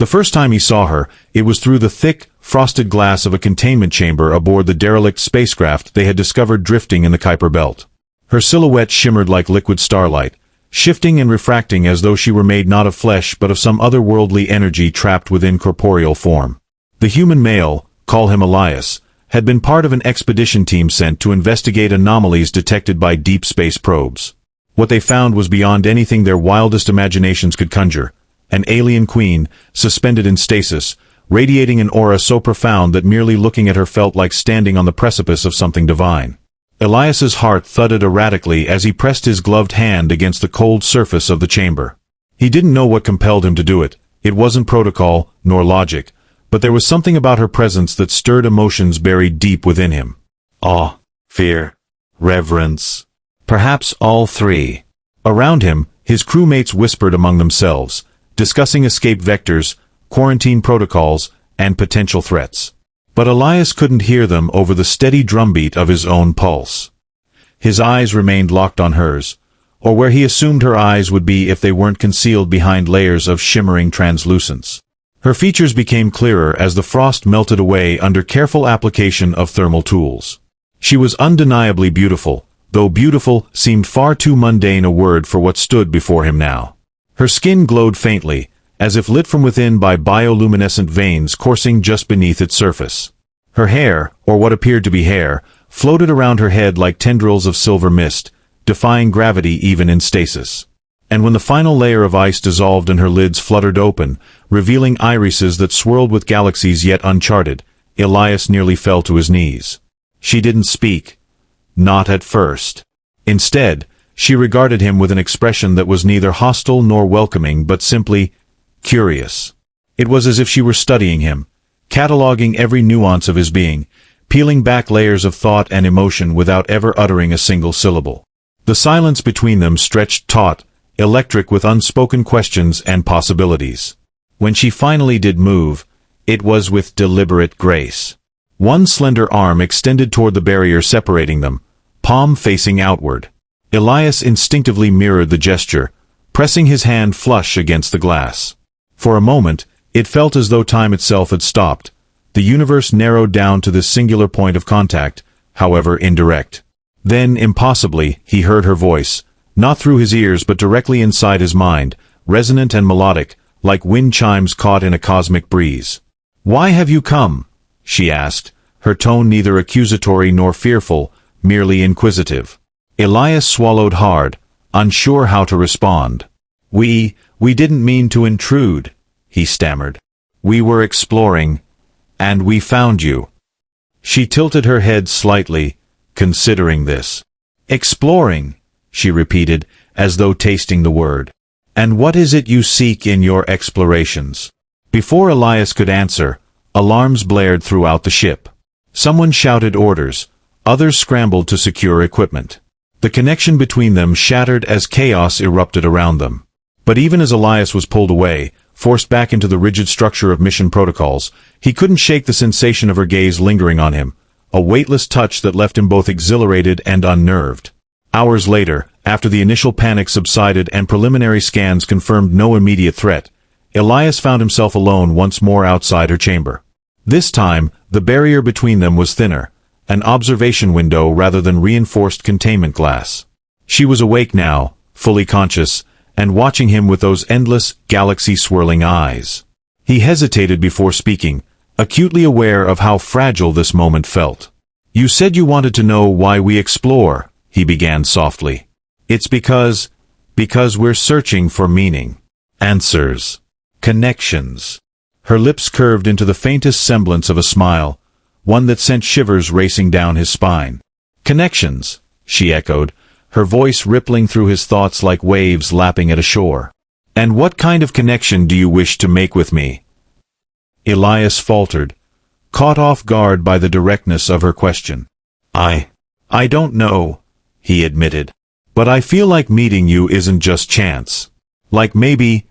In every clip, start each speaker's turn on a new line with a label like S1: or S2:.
S1: The first time he saw her, it was through the thick, frosted glass of a containment chamber aboard the derelict spacecraft they had discovered drifting in the Kuiper Belt. Her silhouette shimmered like liquid starlight, shifting and refracting as though she were made not of flesh but of some otherworldly energy trapped within corporeal form. The human male, call him Elias, had been part of an expedition team sent to investigate anomalies detected by deep space probes. What they found was beyond anything their wildest imaginations could conjure: an alien queen, suspended in stasis, radiating an aura so profound that merely looking at her felt like standing on the precipice of something divine. Elias's heart thudded erratically as he pressed his gloved hand against the cold surface of the chamber. He didn't know what compelled him to do it. It wasn't protocol, nor logic, but there was something about her presence that stirred emotions buried deep within him. Awe, fear, reverence. Perhaps all three. Around him, his crewmates whispered among themselves, discussing escape vectors, quarantine protocols, and potential threats. But Elias couldn't hear them over the steady drumbeat of his own pulse. His eyes remained locked on hers, or where he assumed her eyes would be if they weren't concealed behind layers of shimmering translucence. Her features became clearer as the frost melted away under careful application of thermal tools. She was undeniably beautiful, though beautiful seemed far too mundane a word for what stood before him now. Her skin glowed faintly, as if lit from within by bioluminescent veins coursing just beneath its surface. Her hair, or what appeared to be hair, floated around her head like tendrils of silver mist, defying gravity even in stasis. And when the final layer of ice dissolved and her lids fluttered open, revealing irises that swirled with galaxies yet uncharted, Elias nearly fell to his knees. She didn't speak. Not at first. Instead, she regarded him with an expression that was neither hostile nor welcoming but simply curious. It was as if she were studying him, cataloging every nuance of his being, peeling back layers of thought and emotion without ever uttering a single syllable. The silence between them stretched taut, electric with unspoken questions and possibilities. When she finally did move, it was with deliberate grace. One slender arm extended toward the barrier separating them, palm facing outward. Elias instinctively mirrored the gesture, pressing his hand flush against the glass. For a moment, it felt as though time itself had stopped. The universe narrowed down to this singular point of contact, however indirect. Then, impossibly, he heard her voice, not through his ears but directly inside his mind, resonant and melodic, like wind chimes caught in a cosmic breeze. "Why have you come?" she asked, her tone neither accusatory nor fearful, merely inquisitive. Elias swallowed hard, unsure how to respond. We didn't mean to intrude," he stammered. "We were exploring, and we found you." She tilted her head slightly, considering this. "Exploring," she repeated, as though tasting the word. "And what is it you seek in your explorations?" Before Elias could answer, alarms blared throughout the ship. Someone shouted orders, others scrambled to secure equipment. The connection between them shattered as chaos erupted around them. But even as Elias was pulled away, forced back into the rigid structure of mission protocols, he couldn't shake the sensation of her gaze lingering on him, a weightless touch that left him both exhilarated and unnerved. Hours later, after the initial panic subsided and preliminary scans confirmed no immediate threat, Elias found himself alone once more outside her chamber. This time, the barrier between them was thinner, an observation window rather than reinforced containment glass. She was awake now, fully conscious, and watching him with those endless, galaxy-swirling eyes. He hesitated before speaking, acutely aware of how fragile this moment felt. "You said you wanted to know why we explore," he began softly. "It's because we're searching for meaning. Answers. Connections." Her lips curved into the faintest semblance of a smile, one that sent shivers racing down his spine. "Connections," she echoed, her voice rippling through his thoughts like waves lapping at a shore. "And what kind of connection do you wish to make with me?" Elias faltered, caught off guard by the directness of her question. I don't know," he admitted. "But I feel like meeting you isn't just chance. Like maybe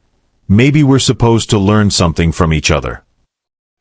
S1: we're supposed to learn something from each other."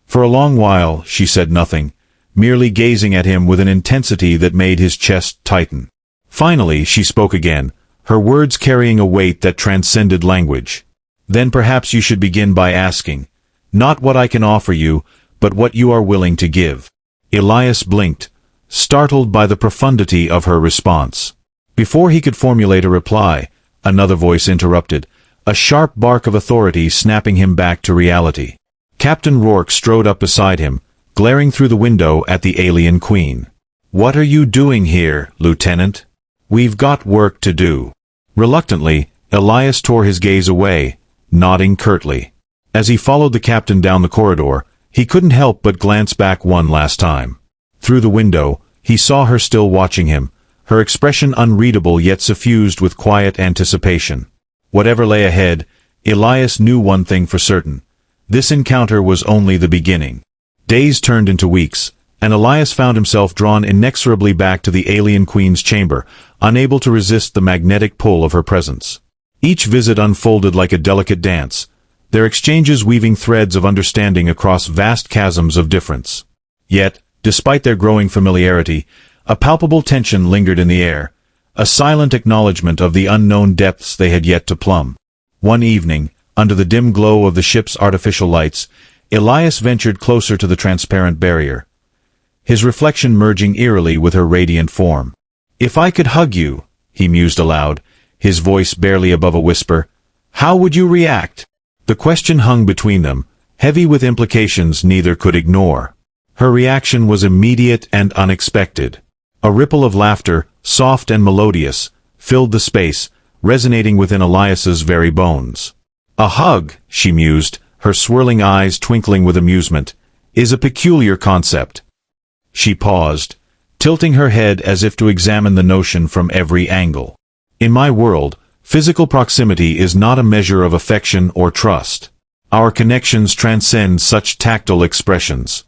S1: For a long while, she said nothing, merely gazing at him with an intensity that made his chest tighten. Finally, she spoke again, her words carrying a weight that transcended language. "Then perhaps you should begin by asking, Not what I can offer you, but what you are willing to give. Elias blinked, startled by the profundity of her response. Before he could formulate a reply, another voice interrupted, a sharp bark of authority snapping him back to reality. Captain Rourke strode up beside him, glaring through the window at the alien queen. "What are you doing here, Lieutenant? We've got work to do." Reluctantly, Elias tore his gaze away, nodding curtly. As he followed the captain down the corridor, he couldn't help but glance back one last time. Through the window, he saw her still watching him, her expression unreadable yet suffused with quiet anticipation. Whatever lay ahead, Elias knew one thing for certain. This encounter was only the beginning. Days turned into weeks, and Elias found himself drawn inexorably back to the alien queen's chamber, unable to resist the magnetic pull of her presence. Each visit unfolded like a delicate dance, their exchanges weaving threads of understanding across vast chasms of difference. Yet, despite their growing familiarity, a palpable tension lingered in the air, a silent acknowledgement of the unknown depths they had yet to plumb. One evening, under the dim glow of the ship's artificial lights, Elias ventured closer to the transparent barrier, his reflection merging eerily with her radiant form. "If I could hug you," he mused aloud, his voice barely above a whisper, "how would you react?" The question hung between them, heavy with implications neither could ignore. Her reaction was immediate and unexpected. A ripple of laughter, soft and melodious, filled the space, resonating within Elias's very bones. "A hug," she mused, her swirling eyes twinkling with amusement, "is a peculiar concept." She paused, tilting her head as if to examine the notion from every angle. "In my world, physical proximity is not a measure of affection or trust. Our connections transcend such tactile expressions."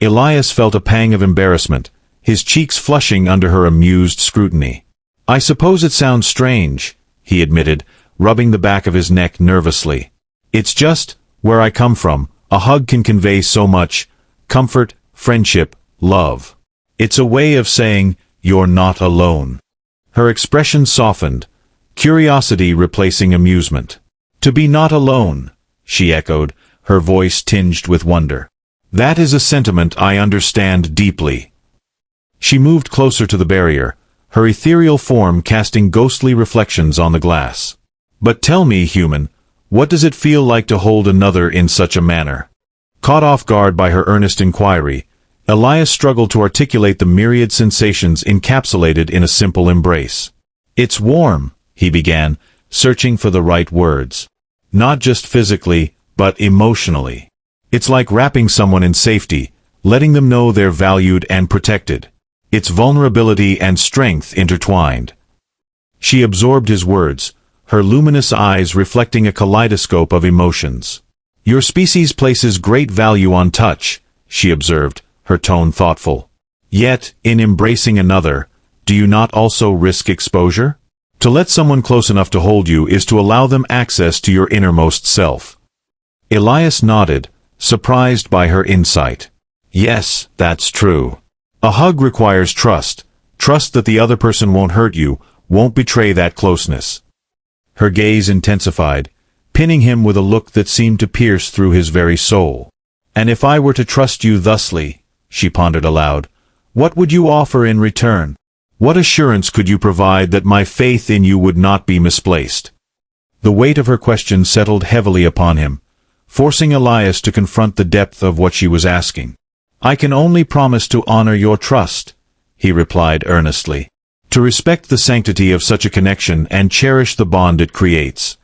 S1: Elias felt a pang of embarrassment, his cheeks flushing under her amused scrutiny. "I suppose it sounds strange," he admitted, rubbing the back of his neck nervously. "It's just, where I come from, a hug can convey so much: comfort, friendship, love. It's a way of saying, you're not alone." Her expression softened, curiosity replacing amusement. "To be not alone," she echoed, her voice tinged with wonder. "That is a sentiment I understand deeply." She moved closer to the barrier, her ethereal form casting ghostly reflections on the glass. "But tell me, human, what does it feel like to hold another in such a manner?" Caught off guard by her earnest inquiry, Elias struggled to articulate the myriad sensations encapsulated in a simple embrace. "It's warm," he began, searching for the right words. "Not just physically, but emotionally. It's like wrapping someone in safety, letting them know they're valued and protected. It's vulnerability and strength intertwined." She absorbed his words, her luminous eyes reflecting a kaleidoscope of emotions. "Your species places great value on touch," she observed, her tone thoughtful. "Yet, in embracing another, do you not also risk exposure? To let someone close enough to hold you is to allow them access to your innermost self." Elias nodded, surprised by her insight. "Yes, that's true. A hug requires trust, trust that the other person won't hurt you, won't betray that closeness." Her gaze intensified, pinning him with a look that seemed to pierce through his very soul. "And if I were to trust you thusly," she pondered aloud, "what would you offer in return? What assurance could you provide that my faith in you would not be misplaced?" The weight of her question settled heavily upon him, forcing Elias to confront the depth of what she was asking. "I can only promise to honor your trust," he replied earnestly, "to respect the sanctity of such a connection and cherish the bond it creates."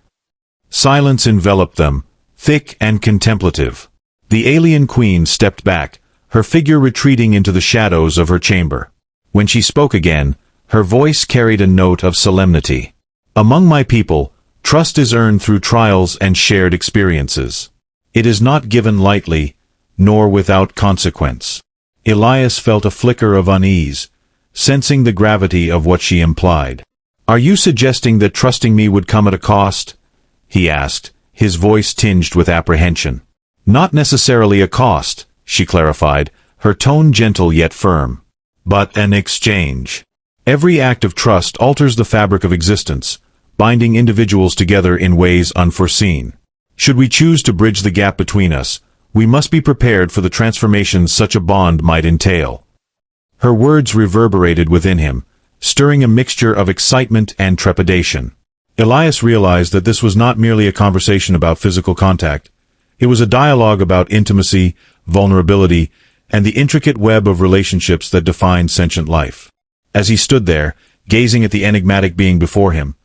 S1: Silence enveloped them, thick and contemplative. The alien queen stepped back, her figure retreating into the shadows of her chamber. When she spoke again, her voice carried a note of solemnity. "Among my people, trust is earned through trials and shared experiences. It is not given lightly, nor without consequence." Elias felt a flicker of unease, sensing the gravity of what she implied. "Are you suggesting that trusting me would come at a cost?" he asked, his voice tinged with apprehension. "Not necessarily a cost," she clarified, her tone gentle yet firm. "But an exchange. Every act of trust alters the fabric of existence, binding individuals together in ways unforeseen. Should we choose to bridge the gap between us, we must be prepared for the transformations such a bond might entail. Her words reverberated within him, stirring a mixture of excitement and trepidation. Elias realized that this was not merely a conversation about physical contact. It was a dialogue about intimacy, vulnerability, and the intricate web of relationships that define sentient life. As he stood there, gazing at the enigmatic being before him,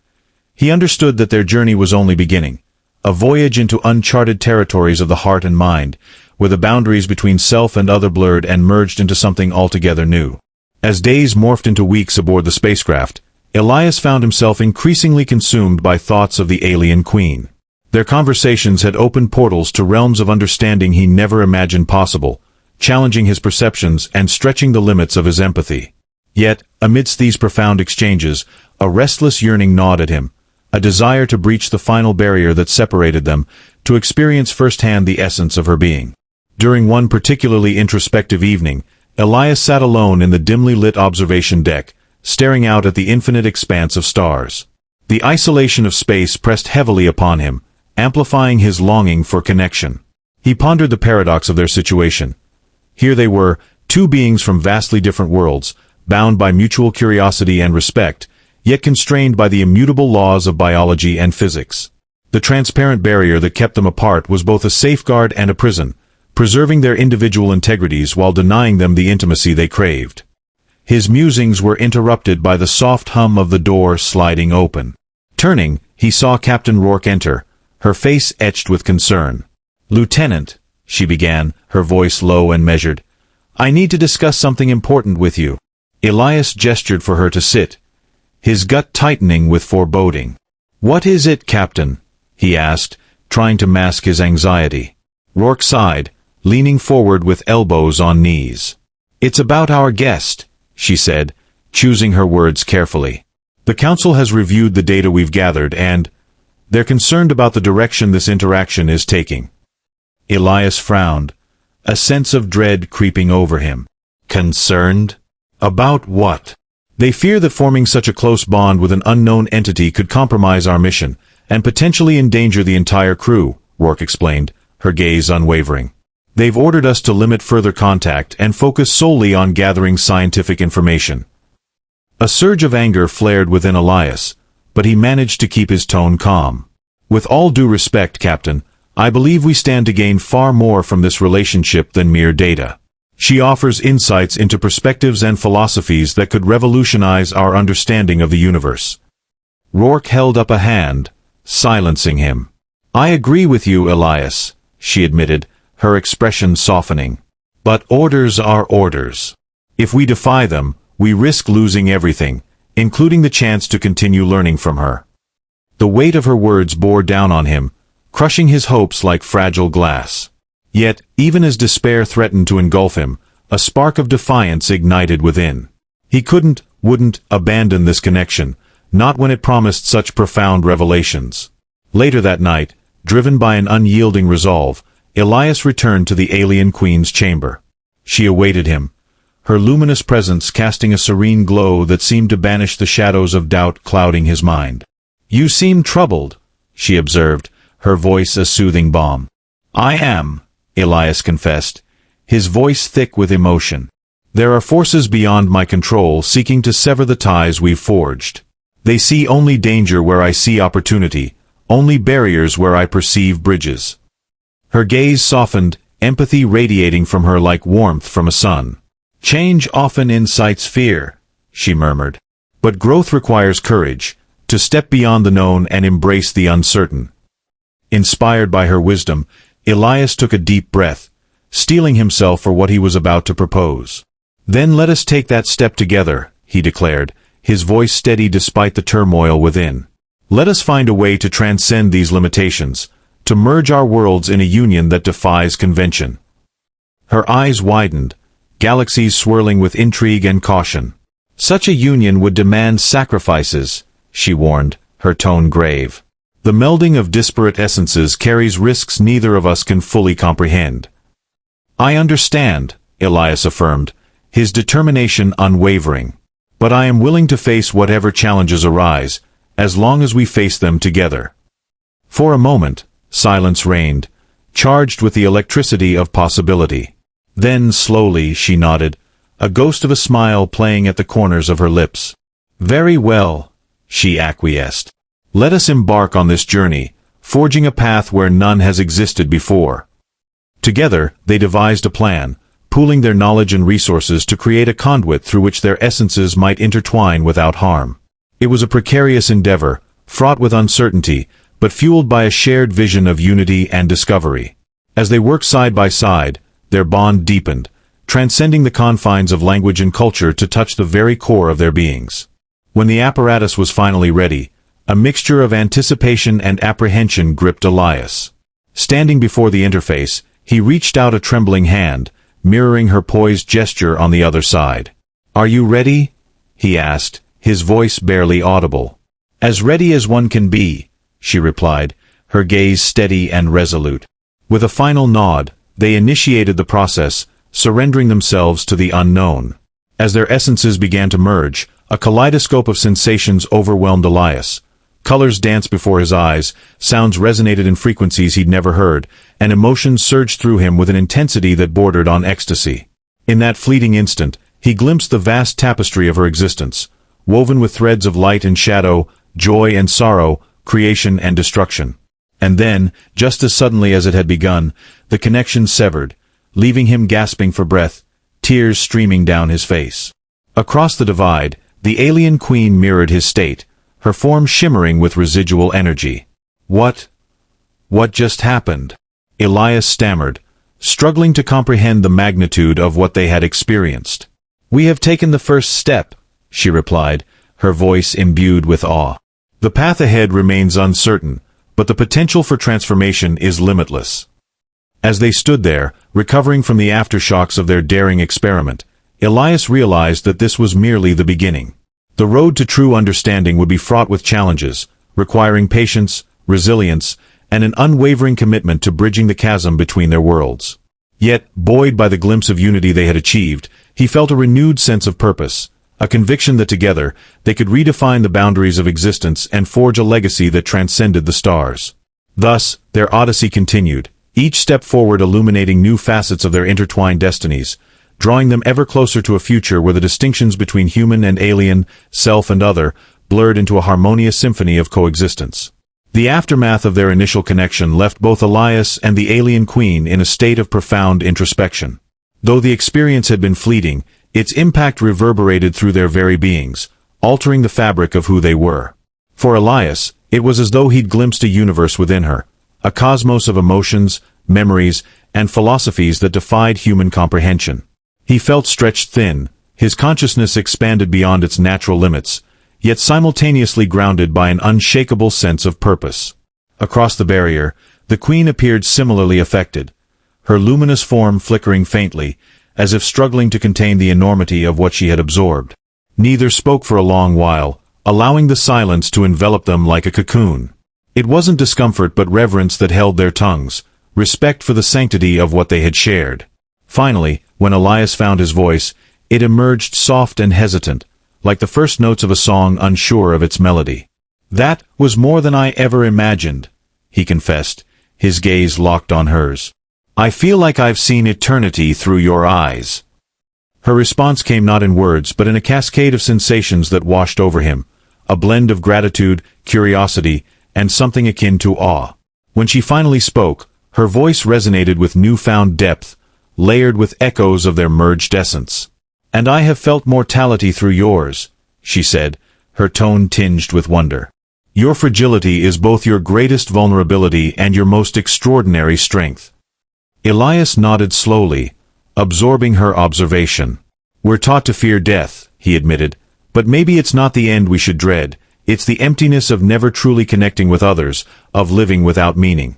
S1: he understood that their journey was only beginning, a voyage into uncharted territories of the heart and mind, where the boundaries between self and other blurred and merged into something altogether new. As days morphed into weeks aboard the spacecraft, Elias found himself increasingly consumed by thoughts of the alien queen. Their conversations had opened portals to realms of understanding he never imagined possible, challenging his perceptions and stretching the limits of his empathy. Yet, amidst these profound exchanges, a restless yearning gnawed at him, a desire to breach the final barrier that separated them, to experience firsthand the essence of her being. During one particularly introspective evening, Elias sat alone in the dimly lit observation deck, staring out at the infinite expanse of stars. The isolation of space pressed heavily upon him, amplifying his longing for connection. He pondered the paradox of their situation. Here they were, two beings from vastly different worlds, bound by mutual curiosity and respect, yet constrained by the immutable laws of biology and physics. The transparent barrier that kept them apart was both a safeguard and a prison, preserving their individual integrities while denying them the intimacy they craved. His musings were interrupted by the soft hum of the door sliding open. Turning, he saw Captain Rourke enter, her face etched with concern. "Lieutenant," she began, her voice low and measured, "I need to discuss something important with you." Elias gestured for her to sit, his gut tightening with foreboding. "What is it, Captain?" he asked, trying to mask his anxiety. Rourke sighed, leaning forward with elbows on knees. "It's about our guest," she said, choosing her words carefully. "The Council has reviewed the data we've gathered and they're concerned about the direction this interaction is taking." Elias frowned, a sense of dread creeping over him. "Concerned? About what?" "They fear that forming such a close bond with an unknown entity could compromise our mission and potentially endanger the entire crew," Rourke explained, her gaze unwavering. "They've ordered us to limit further contact and focus solely on gathering scientific information." A surge of anger flared within Elias, but he managed to keep his tone calm. "With all due respect, Captain, I believe we stand to gain far more from this relationship than mere data. She offers insights into perspectives and philosophies that could revolutionize our understanding of the universe." Rourke held up a hand, silencing him. "I agree with you, Elias," she admitted, her expression softening. "But orders are orders. If we defy them, we risk losing everything, including the chance to continue learning from her." The weight of her words bore down on him, crushing his hopes like fragile glass. Yet, even as despair threatened to engulf him, a spark of defiance ignited within. He wouldn't abandon this connection, not when it promised such profound revelations. Later that night, driven by an unyielding resolve, Elias returned to the alien queen's chamber. She awaited him, her luminous presence casting a serene glow that seemed to banish the shadows of doubt clouding his mind. "You seem troubled," she observed, her voice a soothing balm. "I am," Elias confessed, his voice thick with emotion. "There are forces beyond my control seeking to sever the ties we've forged. They see only danger where I see opportunity, only barriers where I perceive bridges." Her gaze softened, empathy radiating from her like warmth from a sun. "Change often incites fear," she murmured. "But growth requires courage, to step beyond the known and embrace the uncertain." Inspired by her wisdom, Elias took a deep breath, steeling himself for what he was about to propose. "Then let us take that step together," he declared, his voice steady despite the turmoil within. "Let us find a way to transcend these limitations, to merge our worlds in a union that defies convention." Her eyes widened, galaxies swirling with intrigue and caution. "Such a union would demand sacrifices," she warned, her tone grave. "The melding of disparate essences carries risks neither of us can fully comprehend." "I understand," Elias affirmed, his determination unwavering. "But I am willing to face whatever challenges arise, as long as we face them together." For a moment, Silence reigned, charged with the electricity of possibility. Then, slowly, she nodded, a ghost of a smile playing at the corners of her lips. "Very well," she acquiesced. "Let us embark on this journey, forging a path where none has existed before." Together, they devised a plan, pooling their knowledge and resources to create a conduit through which their essences might intertwine without harm. It was a precarious endeavor, fraught with uncertainty, but fueled by a shared vision of unity and discovery. As they worked side by side, their bond deepened, transcending the confines of language and culture to touch the very core of their beings. When the apparatus was finally ready, a mixture of anticipation and apprehension gripped Elias. Standing before the interface, he reached out a trembling hand, mirroring her poised gesture on the other side. "Are you ready?" he asked, his voice barely audible. "As ready as one can be," she replied, her gaze steady and resolute. With a final nod, they initiated the process, surrendering themselves to the unknown. As their essences began to merge, a kaleidoscope of sensations overwhelmed Elias. Colors danced before his eyes, sounds resonated in frequencies he'd never heard, and emotions surged through him with an intensity that bordered on ecstasy. In that fleeting instant, he glimpsed the vast tapestry of her existence, woven with threads of light and shadow, joy and sorrow, creation and destruction. And then, just as suddenly as it had begun, the connection severed, leaving him gasping for breath, tears streaming down his face. Across the divide, the alien queen mirrored his state, her form shimmering with residual energy. What just happened?" Elias stammered, struggling to comprehend the magnitude of what they had experienced. "We have taken the first step," she replied, her voice imbued with awe. "The path ahead remains uncertain, but the potential for transformation is limitless." As they stood there, recovering from the aftershocks of their daring experiment, Elias realized that this was merely the beginning. The road to true understanding would be fraught with challenges, requiring patience, resilience, and an unwavering commitment to bridging the chasm between their worlds. Yet, buoyed by the glimpse of unity they had achieved, he felt a renewed sense of purpose, a conviction that together, they could redefine the boundaries of existence and forge a legacy that transcended the stars. Thus, their odyssey continued, each step forward illuminating new facets of their intertwined destinies, drawing them ever closer to a future where the distinctions between human and alien, self and other, blurred into a harmonious symphony of coexistence. The aftermath of their initial connection left both Elias and the alien queen in a state of profound introspection. Though the experience had been fleeting, its impact reverberated through their very beings, altering the fabric of who they were. For Elias, it was as though he'd glimpsed a universe within her, a cosmos of emotions, memories, and philosophies that defied human comprehension. He felt stretched thin, his consciousness expanded beyond its natural limits, yet simultaneously grounded by an unshakable sense of purpose. Across the barrier, the queen appeared similarly affected, her luminous form flickering faintly, as if struggling to contain the enormity of what she had absorbed. Neither spoke for a long while, allowing the silence to envelop them like a cocoon. It wasn't discomfort but reverence that held their tongues, respect for the sanctity of what they had shared. Finally, when Elias found his voice, it emerged soft and hesitant, like the first notes of a song unsure of its melody. "That was more than I ever imagined," he confessed, his gaze locked on hers. "I feel like I've seen eternity through your eyes." Her response came not in words but in a cascade of sensations that washed over him, a blend of gratitude, curiosity, and something akin to awe. When she finally spoke, her voice resonated with newfound depth, layered with echoes of their merged essence. "And I have felt mortality through yours," she said, her tone tinged with wonder. "Your fragility is both your greatest vulnerability and your most extraordinary strength." Elias nodded slowly, absorbing her observation. "We're taught to fear death," he admitted, "but maybe it's not the end we should dread, it's the emptiness of never truly connecting with others, of living without meaning."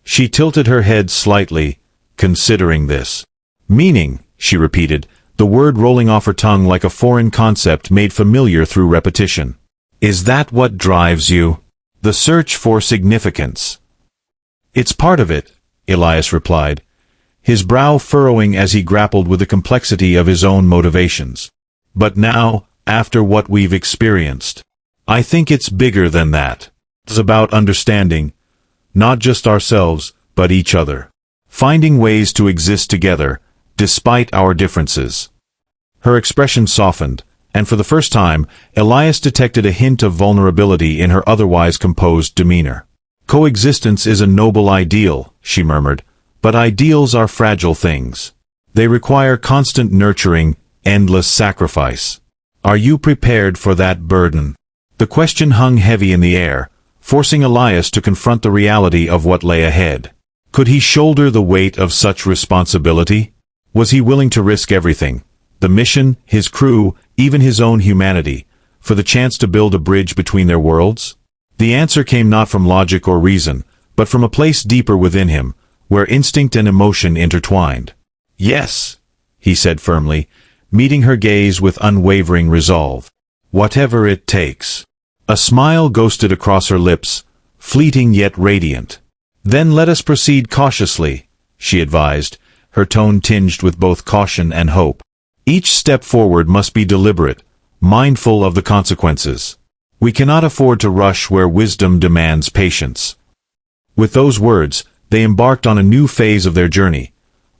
S1: She tilted her head slightly, considering this. "Meaning," she repeated, the word rolling off her tongue like a foreign concept made familiar through repetition. "Is that what drives you? The search for significance?" "It's part of it," Elias replied, his brow furrowing as he grappled with the complexity of his own motivations. "But now, after what we've experienced, I think it's bigger than that. It's about understanding, not just ourselves, but each other. Finding ways to exist together, despite our differences. Her expression softened, and for the first time, Elias detected a hint of vulnerability in her otherwise composed demeanor. Coexistence is a noble ideal, she murmured, but ideals are fragile things. They require constant nurturing, endless sacrifice. Are you prepared for that burden? The question hung heavy in the air, forcing Elias to confront the reality of what lay ahead. Could he shoulder the weight of such responsibility? Was he willing to risk everything? The mission, his crew, even his own humanity, for the chance to build a bridge between their worlds? The answer came not from logic or reason, but from a place deeper within him, where instinct and emotion intertwined. Yes, he said firmly, meeting her gaze with unwavering resolve. Whatever it takes. A smile ghosted across her lips, fleeting yet radiant. Then let us proceed cautiously, she advised, her tone tinged with both caution and hope. Each step forward must be deliberate, mindful of the consequences. We cannot afford to rush where wisdom demands patience. With those words, they embarked on a new phase of their journey,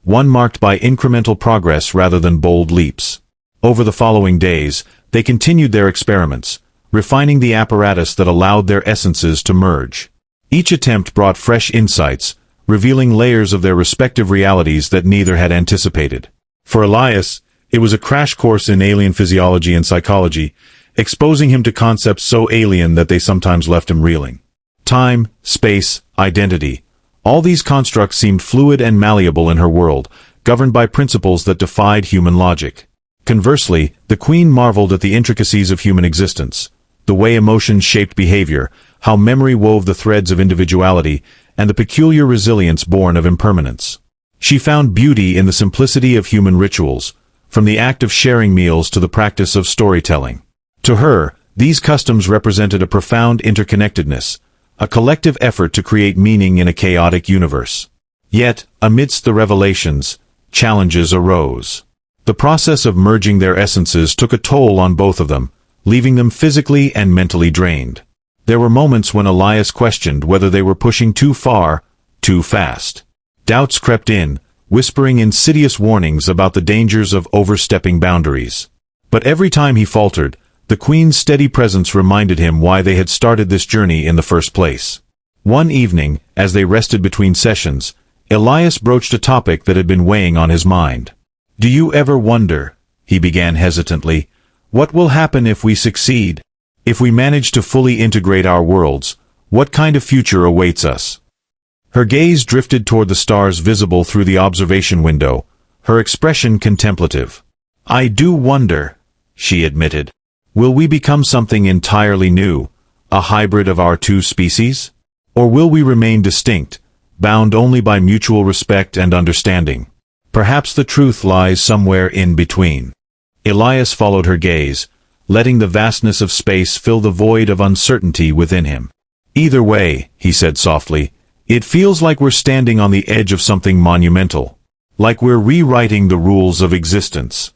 S1: one marked by incremental progress rather than bold leaps. Over the following days, they continued their experiments, refining the apparatus that allowed their essences to merge. Each attempt brought fresh insights, revealing layers of their respective realities that neither had anticipated. For Elias, it was a crash course in alien physiology and psychology, exposing him to concepts so alien that they sometimes left him reeling. Time, space, identity. All these constructs seemed fluid and malleable in her world, governed by principles that defied human logic. Conversely, the Queen marveled at the intricacies of human existence, the way emotions shaped behavior, how memory wove the threads of individuality, and the peculiar resilience born of impermanence. She found beauty in the simplicity of human rituals, from the act of sharing meals to the practice of storytelling. To her, these customs represented a profound interconnectedness, a collective effort to create meaning in a chaotic universe. Yet, amidst the revelations, challenges arose. The process of merging their essences took a toll on both of them, leaving them physically and mentally drained. There were moments when Elias questioned whether they were pushing too far, too fast. Doubts crept in, whispering insidious warnings about the dangers of overstepping boundaries. But every time he faltered, the Queen's steady presence reminded him why they had started this journey in the first place. One evening, as they rested between sessions, Elias broached a topic that had been weighing on his mind. "Do you ever wonder," he began hesitantly, "what will happen if we succeed? If we manage to fully integrate our worlds, what kind of future awaits us?" Her gaze drifted toward the stars visible through the observation window, her expression contemplative. "I do wonder," she admitted. "Will we become something entirely new, a hybrid of our two species? Or will we remain distinct, bound only by mutual respect and understanding? Perhaps the truth lies somewhere in between." Elias followed her gaze, letting the vastness of space fill the void of uncertainty within him. "Either way," he said softly, "it feels like we're standing on the edge of something monumental, like we're rewriting the rules of existence."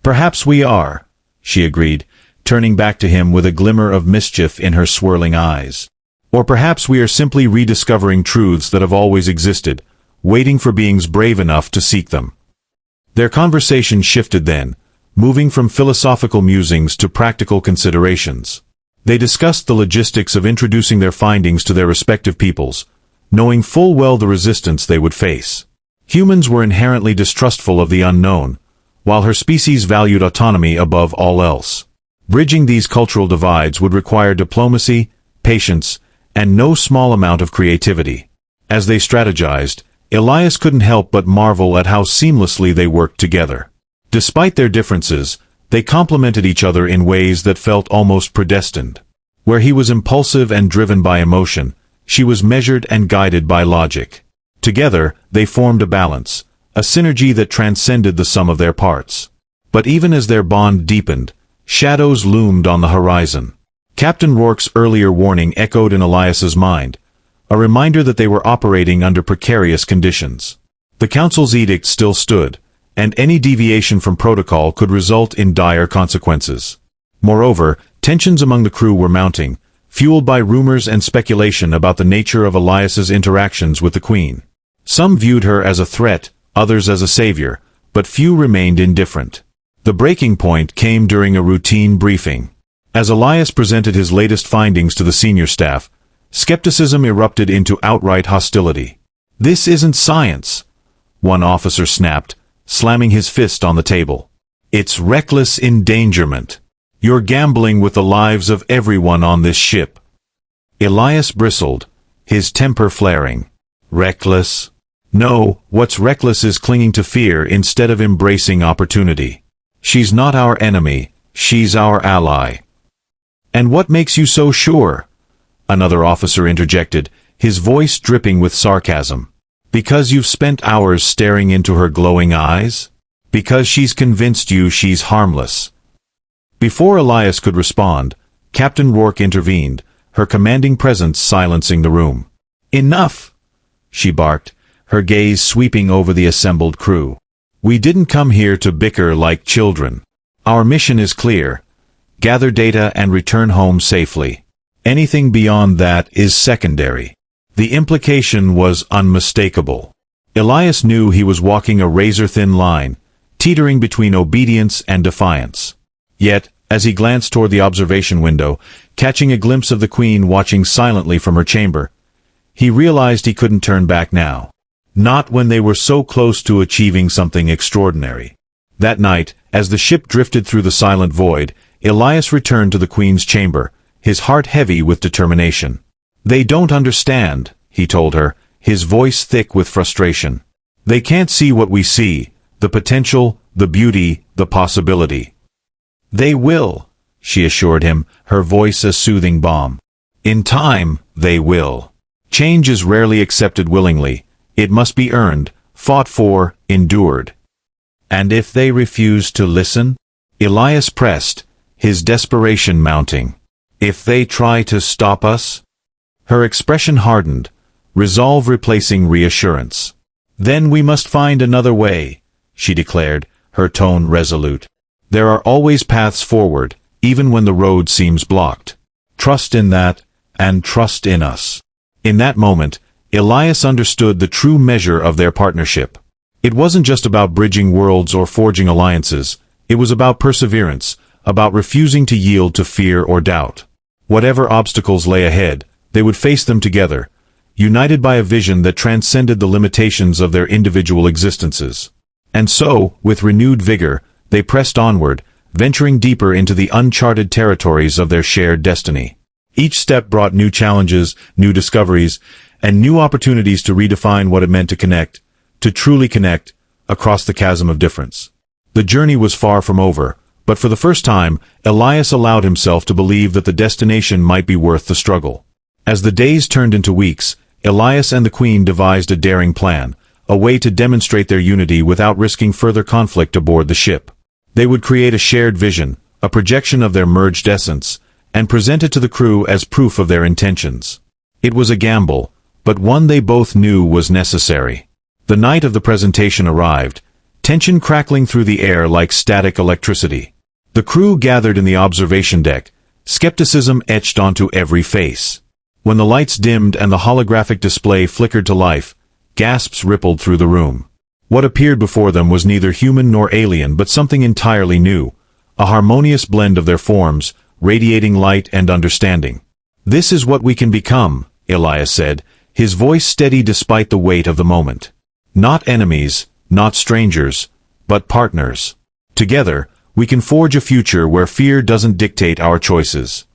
S1: "Perhaps we are," she agreed, turning back to him with a glimmer of mischief in her swirling eyes. "Or perhaps we are simply rediscovering truths that have always existed, waiting for beings brave enough to seek them." Their conversation shifted then, moving from philosophical musings to practical considerations. They discussed the logistics of introducing their findings to their respective peoples, knowing full well the resistance they would face. Humans were inherently distrustful of the unknown, while her species valued autonomy above all else. Bridging these cultural divides would require diplomacy, patience, and no small amount of creativity. As they strategized, Elias couldn't help but marvel at how seamlessly they worked together. Despite their differences, they complemented each other in ways that felt almost predestined. Where he was impulsive and driven by emotion, she was measured and guided by logic. Together, they formed a balance, a synergy that transcended the sum of their parts. But even as their bond deepened, shadows loomed on the horizon. Captain Rourke's earlier warning echoed in Elias's mind, a reminder that they were operating under precarious conditions. The Council's edict still stood, and any deviation from protocol could result in dire consequences. Moreover, tensions among the crew were mounting, fueled by rumors and speculation about the nature of Elias's interactions with the Queen. Some viewed her as a threat, others as a savior, but few remained indifferent. The breaking point came during a routine briefing. As Elias presented his latest findings to the senior staff, skepticism erupted into outright hostility. "This isn't science," one officer snapped, slamming his fist on the table. "It's reckless endangerment. You're gambling with the lives of everyone on this ship." Elias bristled, his temper flaring. "Reckless? No, what's reckless is clinging to fear instead of embracing opportunity. She's not our enemy, she's our ally." "And what makes you so sure?" another officer interjected, his voice dripping with sarcasm. "Because you've spent hours staring into her glowing eyes? Because she's convinced you she's harmless." Before Elias could respond, Captain Rourke intervened, her commanding presence silencing the room. "Enough!" she barked, her gaze sweeping over the assembled crew. "We didn't come here to bicker like children. Our mission is clear: gather data and return home safely. Anything beyond that is secondary." The implication was unmistakable. Elias knew he was walking a razor-thin line, teetering between obedience and defiance. Yet, as he glanced toward the observation window, catching a glimpse of the Queen watching silently from her chamber, he realized he couldn't turn back now. Not when they were so close to achieving something extraordinary. That night, as the ship drifted through the silent void, Elias returned to the Queen's chamber, his heart heavy with determination. "They don't understand," he told her, his voice thick with frustration. "They can't see what we see, the potential, the beauty, the possibility." "They will," she assured him, her voice a soothing balm. "In time, they will. Change is rarely accepted willingly. It must be earned, fought for, endured." "And if they refuse to listen?" Elias pressed, his desperation mounting. "If they try to stop us?" Her expression hardened, resolve replacing reassurance. "Then we must find another way," she declared, her tone resolute. "There are always paths forward, even when the road seems blocked. Trust in that, and trust in us." In that moment, Elias understood the true measure of their partnership. It wasn't just about bridging worlds or forging alliances, it was about perseverance, about refusing to yield to fear or doubt. Whatever obstacles lay ahead, they would face them together, united by a vision that transcended the limitations of their individual existences. And so, with renewed vigor, they pressed onward, venturing deeper into the uncharted territories of their shared destiny. Each step brought new challenges, new discoveries, and new opportunities to redefine what it meant to connect, to truly connect, across the chasm of difference. The journey was far from over, but for the first time, Elias allowed himself to believe that the destination might be worth the struggle. As the days turned into weeks, Elias and the Queen devised a daring plan, a way to demonstrate their unity without risking further conflict aboard the ship. They would create a shared vision, a projection of their merged essence, and present it to the crew as proof of their intentions. It was a gamble, but one they both knew was necessary. The night of the presentation arrived, tension crackling through the air like static electricity. The crew gathered in the observation deck, skepticism etched onto every face. When the lights dimmed and the holographic display flickered to life, gasps rippled through the room. What appeared before them was neither human nor alien but something entirely new, a harmonious blend of their forms, radiating light and understanding. "This is what we can become," Elias said, his voice steady despite the weight of the moment. "Not enemies, not strangers, but partners. Together, we can forge a future where fear doesn't dictate our choices."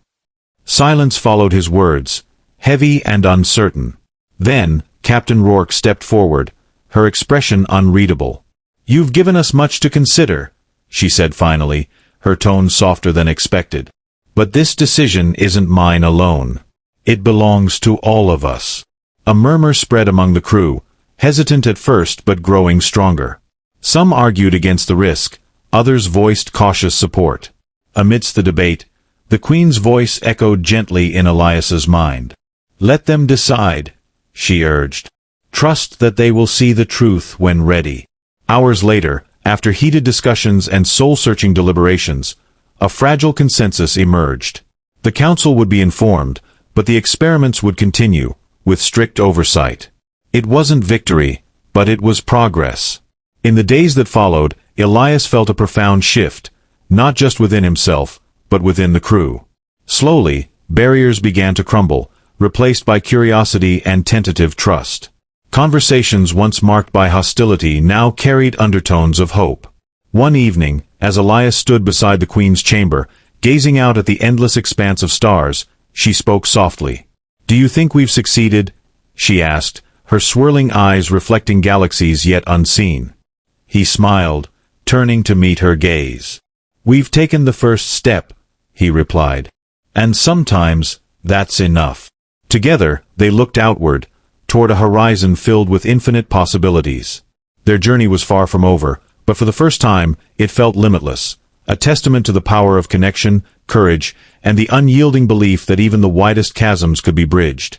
S1: Silence followed his words, heavy and uncertain. Then, Captain Rourke stepped forward, her expression unreadable. "You've given us much to consider," she said finally, her tone softer than expected. "But this decision isn't mine alone. It belongs to all of us." A murmur spread among the crew, hesitant at first but growing stronger. Some argued against the risk, others voiced cautious support. Amidst the debate, the Queen's voice echoed gently in Elias's mind. "Let them decide," she urged. "Trust that they will see the truth when ready." Hours later, after heated discussions and soul-searching deliberations, a fragile consensus emerged. The council would be informed, But the experiments would continue, with strict oversight. It wasn't victory, but it was progress. In the days that followed, Elias felt a profound shift, not just within himself, but within the crew. Slowly, barriers began to crumble, replaced by curiosity and tentative trust. Conversations once marked by hostility now carried undertones of hope. One evening, as Elias stood beside the Queen's chamber, gazing out at the endless expanse of stars, she spoke softly. "Do you think we've succeeded?" she asked, her swirling eyes reflecting galaxies yet unseen. He smiled, turning to meet her gaze. "We've taken the first step," he replied. "And sometimes, that's enough." Together, they looked outward, toward a horizon filled with infinite possibilities. Their journey was far from over, but for the first time, it felt limitless, a testament to the power of connection, courage, and the unyielding belief that even the widest chasms could be bridged.